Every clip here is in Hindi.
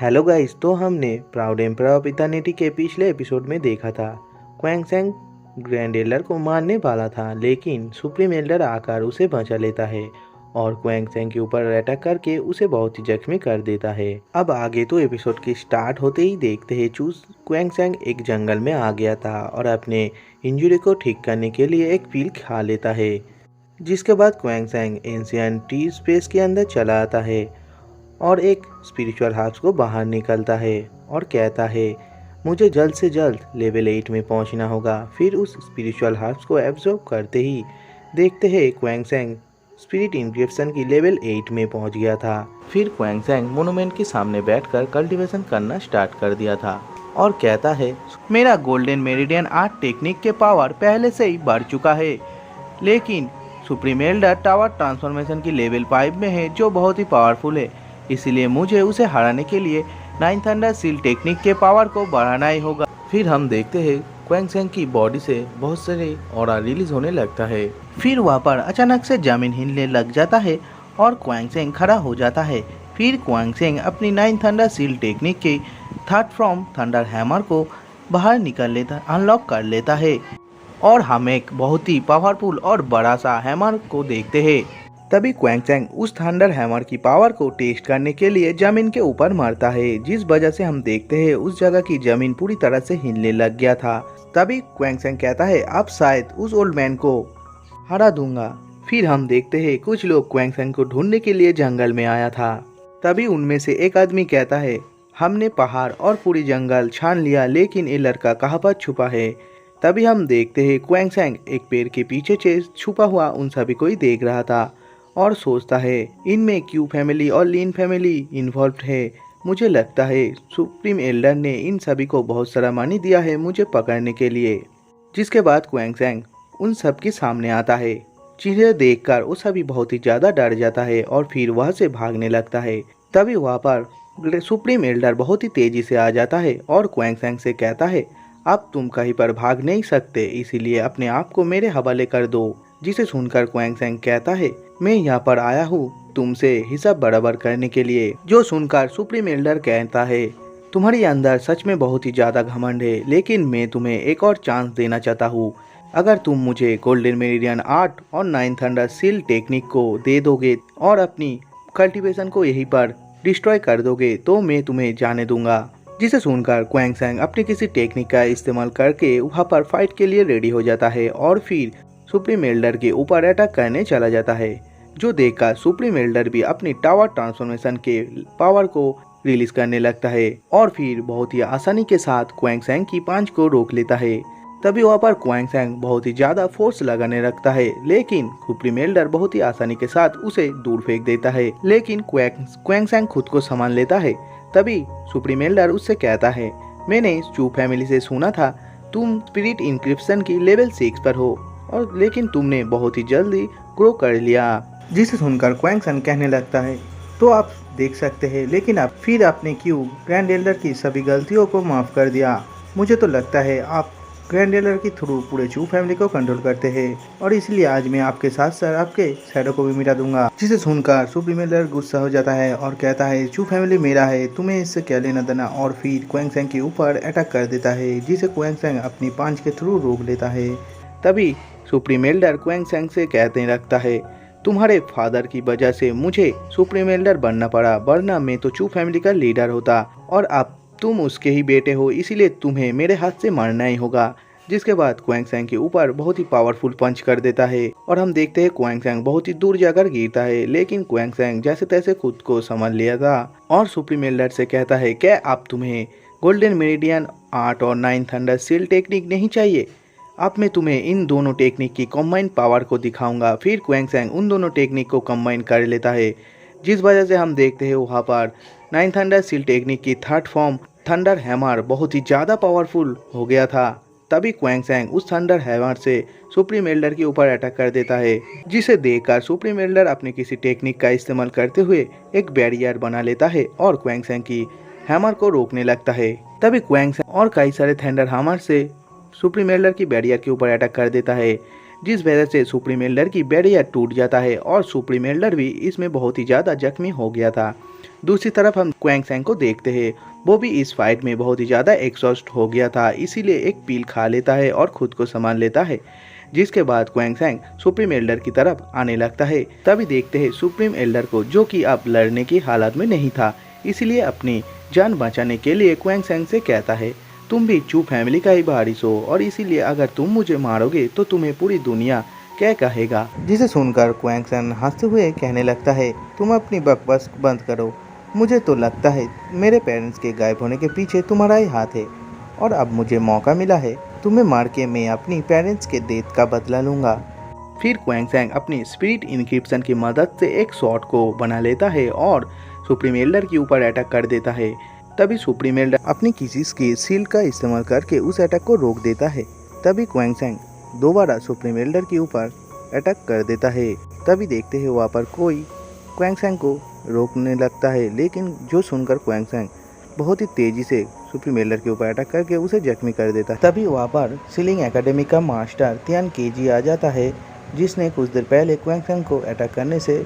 हेलो गाइस, तो हमने प्राउड एम्परर ऑफ इटर्निटी के पिछले एपिसोड में देखा था क्वैंग सैंग ग्रैंड एल्डर को मारने वाला था, लेकिन सुप्रीम एल्डर आकर उसे बचा लेता है और क्वैंग सैंग के ऊपर अटैक करके उसे बहुत ही जख्मी कर देता है। अब आगे तो एपिसोड के स्टार्ट होते ही देखते हैं क्वैंग सैंग एक जंगल में आ गया था और अपने इंजरी को ठीक करने के लिए एक पील खा लेता है, जिसके बाद क्वैंग सैंग एंशिएंट टी स्पेस के अंदर चला आता है और एक स्पिरिचुअल हर्ब्स को बाहर निकलता है और कहता है मुझे जल्द से जल्द लेवल 8 में पहुंचना होगा। फिर उस स्पिरिचुअल हर्ब्स को एब्जॉर्ब करते ही देखते हैं क्वैंग सैंग स्पिरिट इंक्रिप्शन की लेवल 8 में पहुंच गया था। फिर क्वैंग सैंग मोनूमेंट के सामने बैठकर कल्टीवेशन करना स्टार्ट कर दिया था और कहता है मेरा गोल्डन मेरिडियन आर्ट टेक्निक के पावर पहले से ही बढ़ चुका है, लेकिन सुप्रीम एल्डर टावर ट्रांसफॉर्मेशन की लेवल 5 में है जो बहुत ही पावरफुल है, इसलिए मुझे उसे हराने के लिए 9 थंडर सील टेक्निक के पावर को बढ़ाना ही होगा। फिर हम देखते हैं क्वैंग सैंग की बॉडी से बहुत सारे ऑरा रिलीज होने लगता है। फिर वहाँ पर अचानक से जमीन हिलने लग जाता है और क्वैंग सैंग खड़ा हो जाता है। फिर क्वैंग सैंग अपनी 9 थंडर सील टेक्निक के थर्ड फ्रॉम थंडर हैमर को बाहर निकल लेता अनलॉक कर लेता है और हम एक बहुत ही पावरफुल और बड़ा सा हैमर को देखते हैं। तभी क्वैंग सैंग उस थंडर हैमर की पावर को टेस्ट करने के लिए जमीन के ऊपर मारता है, जिस वजह से हम देखते हैं उस जगह की जमीन पूरी तरह से हिलने लग गया था। तभी क्वैंग सैंग कहता है अब शायद उस ओल्ड मैन को हरा दूंगा। फिर हम देखते हैं कुछ लोग क्वैंग सैंग को ढूंढने के लिए जंगल में आया था। तभी उनमें से एक आदमी कहता है हमने पहाड़ और पूरी जंगल छान लिया, लेकिन ये लड़का कहाँ पर छुपा है। तभी हम देखते हैं क्वैंग सैंग एक पेड़ के पीछे छुपा हुआ उन सभी को ही देख रहा था और सोचता है इनमें क्यू फैमिली और लीन फैमिली इन्वॉल्व है। मुझे लगता है सुप्रीम एल्डर ने इन सभी को बहुत सारा मनी दिया है मुझे पकड़ने के लिए। जिसके बाद क्वैंग सैंग उन सब के सामने आता है, जिन्हें देखकर वो सभी बहुत ही ज़्यादा डर जाता है और फिर वहाँ से भागने लगता है। तभी वहाँ पर सुप्रीम एल्डर बहुत ही तेज़ी से आ जाता है और क्वैंग सैंग से कहता है अब तुम कहीं पर भाग नहीं सकते, इसीलिए अपने आप को मेरे हवाले कर दो। जिसे सुनकर क्वैंग सैंग कहता है मैं यहाँ पर आया हूँ तुमसे हिसाब बराबर करने के लिए। जो सुनकर सुप्रीम एल्डर कहता है तुम्हारे अंदर सच में बहुत ही ज़्यादा घमंड है, लेकिन मैं तुम्हें एक और चांस देना चाहता हूँ। अगर तुम मुझे गोल्डन मेरिडियन आर्ट और 9 थंडर सील टेक्निक को दे दोगे और अपनी कल्टीवेशन को यहीं पर डिस्ट्रॉय कर दोगे तो मैं तुम्हें जाने दूंगा। जिसे सुनकर क्वैंग सैंग अपनी किसी टेक्निक का इस्तेमाल करके वहाँ पर फाइट के लिए रेडी हो जाता है और फिर सुप्रीम एल्डर के ऊपर अटैक करने चला जाता है। जो देखकर सुप्रीम एल्डर भी अपनी टावर ट्रांसफॉर्मेशन के पावर को रिलीज करने लगता है और फिर बहुत ही आसानी के साथ क्वैंग सैंग की पंच को रोक लेता है। तभी वहाँ पर क्वैंग सैंग बहुत ही ज्यादा फोर्स लगाने लगता है, लेकिन सुप्रीम एल्डर बहुत ही आसानी के साथ उसे दूर फेंक देता है, लेकिन क्वैंग सैंग खुद को संभाल लेता है। तभी सुप्रीम एल्डर उससे कहता है मैंने चू फैमिली से सुना था तुम स्पिरिट इंक्रिप्शन की लेवल 6 पर हो और लेकिन तुमने बहुत ही जल्दी ग्रो कर लिया। जिसे सुनकर क्वैंग सैंग कहने लगता है तो आप देख सकते हैं, लेकिन आप फिर आपने क्यों ग्रैंड एल्डर की सभी गलतियों को माफ़ कर दिया। मुझे तो लगता है आप ग्रैंड एल्डर के थ्रू पूरे चू फैमिली को कंट्रोल करते हैं और इसलिए आज मैं आपके साथ साथ आपके शैडो को भी मिटा दूंगा। जिसे सुनकर सुप्रीम एल्डर गुस्सा हो जाता है और कहता है चू फैमिली मेरा है, तुम्हें इससे क्या लेना देना, और फिर क्वैंग सैंग के ऊपर अटैक कर देता है, जिसे क्वैंग सैंग अपनी पांच के थ्रू रोक लेता है। तभी सुप्रीम एल्डर क्वैंग सैंग से कहते रखता है तुम्हारे फादर की वजह से मुझे सुप्रीम एल्डर बनना पड़ा, वरना मैं तो चू फैमिली का लीडर होता और अब तुम उसके ही बेटे हो, इसीलिए तुम्हें मेरे हाथ से मारना ही होगा। जिसके बाद क्वैंग सैंग के ऊपर बहुत ही पावरफुल पंच कर देता है और हम देखते हैं क्वैंग सैंग बहुत ही दूर जाकर गिरता है, लेकिन क्वैंग सैंग जैसे तैसे खुद को संभाल लिया था और सुप्रीम एल्डर से कहता है क्या अब तुम्हें गोल्डन मेरिडियन आर्ट और 9 थंडर सील टेक्निक नहीं चाहिए, अब मैं तुम्हें इन दोनों टेक्निक की कंबाइन पावर को दिखाऊंगा। फिर क्वैंग सैंग उन दोनों टेक्निक को कंबाइन कर लेता है, जिस वजह से हम देखते हैं वहाँ पर 9 थंडर सील टेक्निक की थर्ड फॉर्म थंडर हैमर बहुत ही ज़्यादा पावरफुल हो गया था। तभी क्वैंग सैंग उस थंडर हैमर से सुप्रीम एल्डर के ऊपर अटैक कर देता है, जिसे देखकर सुप्रीम एल्डर अपने किसी टेक्निक का इस्तेमाल करते हुए एक बैरियर बना लेता है और क्वैंग सैंग की हैमर को रोकने लगता है। तभी क्वैंग सैंग और कई सारे थंडर हैमर से सुप्रीम एल्डर की बैरियर के ऊपर अटैक कर देता है, जिस वजह से सुप्रीम एल्डर की बैरियर टूट जाता है और सुप्रीम एल्डर भी इसमें बहुत ही ज़्यादा जख्मी हो गया था। दूसरी तरफ हम क्वैंग सैंग को देखते हैं, वो भी इस फाइट में बहुत ही ज़्यादा एग्जॉस्ट हो गया था, इसीलिए एक पील खा लेता है और खुद को संभाल लेता है। जिसके बाद क्वैंग सैंग सुप्रीम एल्डर की तरफ आने लगता है। तभी देखते हैं सुप्रीम एल्डर को, जो कि अब लड़ने की हालत में नहीं था, इसीलिए अपनी जान बचाने के लिए क्वैंग सैंग से कहता है, तुम भी चू फैमिली का ही वारिस हो और इसीलिए अगर तुम मुझे मारोगे तो तुम्हें पूरी दुनिया क्या कहेगा। जिसे सुनकर क्वैंग सैंग हंसते हुए कहने लगता है, तुम अपनी बकवास बंद करो, मुझे तो लगता है मेरे पेरेंट्स के गायब होने के पीछे तुम्हारा ही हाथ है और अब मुझे मौका मिला है तुम्हें मार के मैं अपनी पेरेंट्स के डेथ का बदला लूँगा। फिर क्वैंग सैंग अपनी स्पिरिट इनक्रिप्शन की मदद से एक शॉट को बना लेता है और सुप्रीम एल्डर के ऊपर अटैक कर देता है। तभी सुप्रीम एल्डर अपनी किसी की सील का इस्तेमाल करके उस अटैक को रोक देता है। तभी क्वैंग सैंग दोबारा सुप्रीम एल्डर के ऊपर अटैक कर देता है। तभी देखते हैं वहाँ पर कोई क्वैंग सैंग को रोकने लगता है, लेकिन जो सुनकर क्वैंग सैंग बहुत ही तेज़ी से सुप्रीम एल्डर के ऊपर अटैक करके उसे जख्मी कर देता है। तभी वहाँ पर सीलिंग एकेडमी का मास्टर तियान केजी आ जाता है, जिसने कुछ देर पहले क्वैंग सैंग को अटैक करने से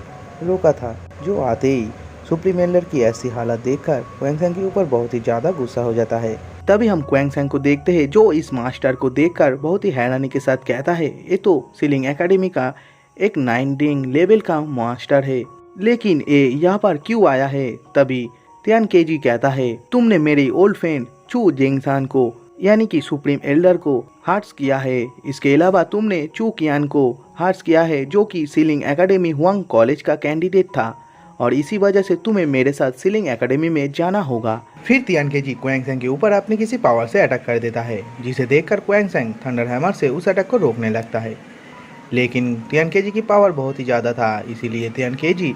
रोका था। जो आते ही सुप्रीम एल्डर की ऐसी हालत देखकर क्वैंग सैंग के ऊपर बहुत ही ज़्यादा गुस्सा हो जाता है। तभी हम क्वैंग सैंग को देखते हैं, जो इस मास्टर को देखकर बहुत ही हैरानी के साथ कहता है, ये तो सीलिंग एकेडमी का एक 9 लेवल का मास्टर है, लेकिन ये यहाँ पर क्यों आया है। तभी तियान केजी कहता है, तुमने मेरी ओल्ड फ्रेंड चू जेंगसान को यानी कि सुप्रीम एल्डर को हार्ट्स किया है, इसके अलावा तुमने चू कियान को हार्ट्स किया है, जो कि सीलिंग एकेडमी हुआंग कॉलेज का कैंडिडेट था और इसी वजह से तुम्हें मेरे साथ सीलिंग एकेडमी में जाना होगा। फिर तियान केजी क्वैंग सैंग के ऊपर अपनी किसी पावर से अटैक कर देता है, जिसे देखकर क्वैंग सैंग थंडर हैमर से उस अटैक को रोकने लगता है, लेकिन तियान केजी की पावर बहुत ही ज़्यादा था, इसीलिए तियान केजी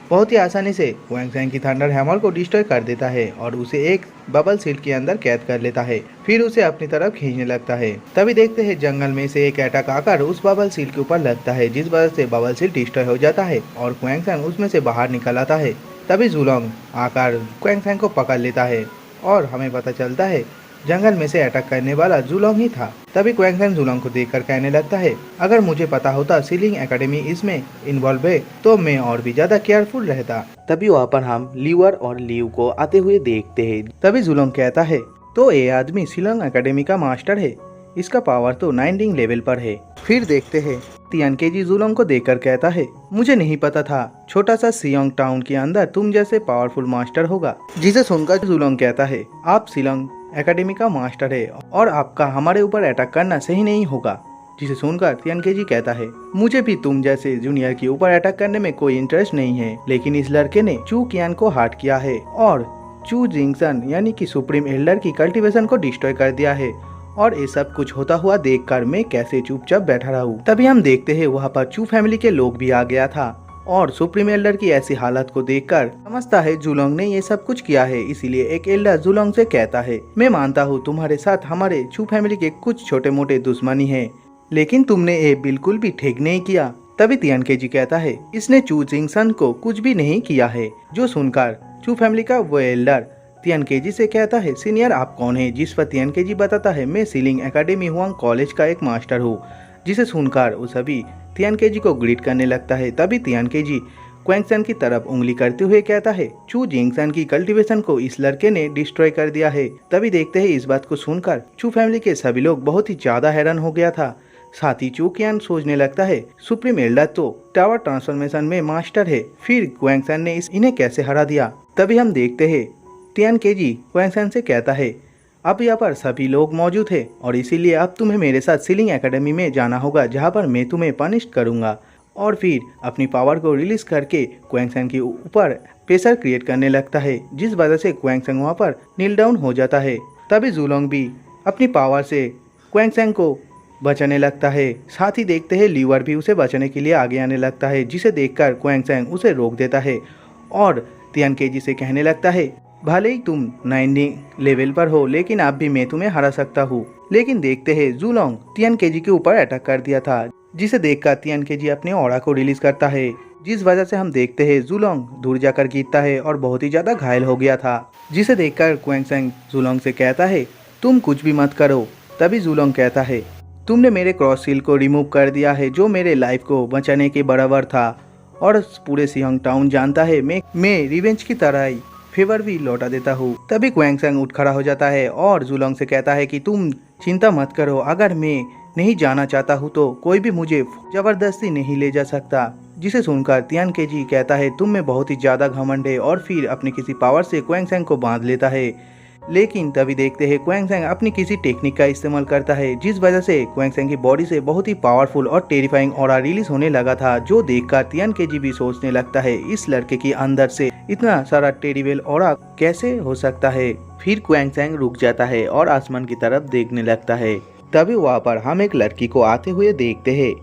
बहुत ही आसानी से क्वैंग सैंग की थंडर हैमर को डिस्ट्रॉय कर देता है और उसे एक बबल सील के अंदर कैद कर लेता है। फिर उसे अपनी तरफ खींचने लगता है। तभी देखते हैं जंगल में से एक अटैक आकर उस बबल सील के ऊपर लगता है, जिस वजह से बबल सील डिस्ट्रॉय हो जाता है और क्वैंग सैंग उसमें से बाहर निकल आता है। तभी जुलोंग आकर क्वैंग सैंग को पकड़ लेता है और हमें पता चलता है जंगल में से अटैक करने वाला जुलोंग ही था। तभी क्वैंग सैंग जुलोंग को देखकर कहने लगता है, अगर मुझे पता होता सीलिंग एकेडमी इसमें इन्वॉल्व है तो मैं और भी ज्यादा केयरफुल रहता। तभी वहाँ पर हम लीवर और लीव को आते हुए देखते हैं। तभी जुलोंग कहता है, तो ये आदमी सीलिंग एकेडमी का मास्टर है, इसका पावर तो 9 लेवल पर है। फिर देखते हैं तियान केजी जुलोंग को देखकर कहता है, मुझे नहीं पता था छोटा सा सियोंग टाउन के अंदर तुम जैसे पावरफुल मास्टर होगा। जिसे सुनकर जुलोंग कहता है, आप सीलिंग एकेडमी का मास्टर है और आपका हमारे ऊपर अटैक करना सही नहीं होगा। जिसे सुनकर तियान केजी कहता है, मुझे भी तुम जैसे जूनियर के ऊपर अटैक करने में कोई इंटरेस्ट नहीं है, लेकिन इस लड़के ने चू कियान को हार्ट किया है और चू जिंगसन यानी कि सुप्रीम एल्डर की कल्टीवेशन को डिस्ट्रॉय कर दिया है और ये सब कुछ होता हुआ देखकर मैं कैसे चुपचाप बैठा रहा हूँ। तभी हम देखते हैं वहाँ पर चू फैमिली के लोग भी आ गया था और सुप्रीम एल्डर की ऐसी हालत को देखकर समझता है जुलोंग ने ये सब कुछ किया है, इसीलिए एक एल्डर जुलोंग से कहता है, मैं मानता हूँ तुम्हारे साथ हमारे चू फैमिली के कुछ छोटे मोटे दुश्मनी है, लेकिन तुमने ये बिल्कुल भी ठीक नहीं किया। तभी तियान केजी कहता है, इसने चू जिंगसन को कुछ भी नहीं किया है। जो सुनकर चू फैमिली का वो एल्डर तियान केजी से कहता है, सीनियर आप कौन है। जिस पर तियान केजी बताता है, मैं सीलिंग एकेडमी हुआंग कॉलेज का एक मास्टर हूँ। जिसे सुनकर वो सभी तियान केजी को ग्रीट करने लगता है। तभी तियान केजी क्वैंग सैंग की तरफ उंगली करते हुए कहता है, चू जिंगसन की कल्टीवेशन को इस लड़के ने डिस्ट्रॉय कर दिया है। तभी देखते हैं इस बात को सुनकर चू फैमिली के सभी लोग बहुत ही ज्यादा हैरान हो गया था। साथ ही चू कियान सोचने लगता है, सुप्रीम एल्डर तो टावर ट्रांसफॉर्मेशन में मास्टर है, फिर क्वैंग सैंग ने इन्हें कैसे हरा दिया। तभी हम देखते हैं तियान केजी क्वैंग सैंग से कहता है, अब यहाँ पर सभी लोग मौजूद है और इसीलिए अब तुम्हें मेरे साथ सीलिंग एकेडमी में जाना होगा, जहाँ पर मैं तुम्हें पनिश करूँगा। और फिर अपनी पावर को रिलीज करके क्वैंग सैंग के ऊपर प्रेशर क्रिएट करने लगता है, जिस वजह से क्वैंग सैंग वहाँ पर नील डाउन हो जाता है। तभी जुलोंग भी अपनी पावर से क्वैंग सैंग को बचाने लगता है। साथ ही देखते हैं लीवर भी उसे बचाने के लिए आगे आने लगता है, जिसे देखकर क्वैंग सैंग उसे रोक देता है और तियान केजी से कहने लगता है, भले ही तुम 9 लेवल पर हो, लेकिन अब भी मैं तुम्हें हरा सकता हूँ। लेकिन देखते हैं जुलोंग तियान केजी के ऊपर अटैक कर दिया था, जिसे देखकर तियान केजी अपने ऑरा को रिलीज करता है, जिस वजह से हम देखते हैं जुलोंग दूर जाकर गिरता है और बहुत ही ज्यादा घायल हो गया था। जिसे देखकर क्वैंग सैंग जुलोंग से कहता है, तुम कुछ भी मत करो। तभी जुलोंग कहता है, तुमने मेरे क्रॉस शील्ड को रिमूव कर दिया है जो मेरे लाइफ को बचाने के बराबर था, और पूरे सियांग टाउन जानता है मैं रिवेंज की तरह ही फेवर भी लौटा देता हूँ। तभी क्वैंग सैंग उठ खड़ा हो जाता है और जुलोंग से कहता है कि तुम चिंता मत करो, अगर मैं नहीं जाना चाहता हूँ तो कोई भी मुझे जबरदस्ती नहीं ले जा सकता। जिसे सुनकर तियान केजी कहता है तुम में बहुत ही ज्यादा घमंड है, और फिर अपनी किसी पावर से क्वैंग सैंग को बांध लेता है। लेकिन तभी देखते हैं क्वैंग सैंग अपनी किसी टेक्निक का इस्तेमाल करता है, जिस वजह से क्वैंग सैंग की बॉडी से बहुत ही पावरफुल और टेरिफाइंग ऑरा रिलीज होने लगा था, जो देखकर तियान केजी भी सोचने लगता है इस लड़के के अंदर से इतना सारा टेरिबल ऑरा कैसे हो सकता है। फिर क्वैंग सैंग रुक जाता है और आसमान की तरफ देखने लगता है। तभी वहाँ पर हम एक लड़की को आते हुए देखते हैं,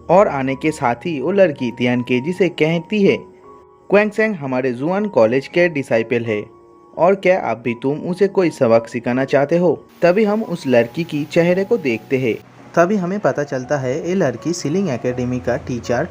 और आने के साथ ही वो लड़की तियान केजी से कहती है क्वैंग सैंग हमारे जुआन कॉलेज के डिसाइपल है, और क्या अब भी तुम उसे कोई सबक सिखाना चाहते हो। तभी हम उस लड़की की चेहरे को देखते हैं। तभी हमें पता चलता है ये लड़की सीलिंग एकेडमी का टीचर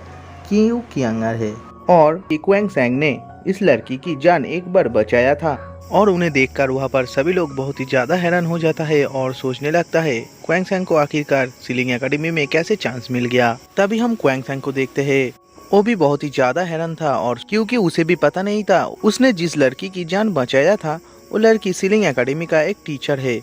कियू कियांगर है, और क्वैंग सैंग ने इस लड़की की जान एक बार बचाया था। और उन्हें देखकर वहाँ पर सभी लोग बहुत ही ज़्यादा हैरान हो जाता है और सोचने लगता है क्वैंग सैंग को आखिरकार सीलिंग एकेडमी में कैसे चांस मिल गया। तभी हम क्वैंग सैंग को देखते हैं, वो भी बहुत ही ज्यादा हैरान था, और क्योंकि उसे भी पता नहीं था उसने जिस लड़की की जान बचाया था वो लड़की सीलिंग एकेडमी का एक टीचर है।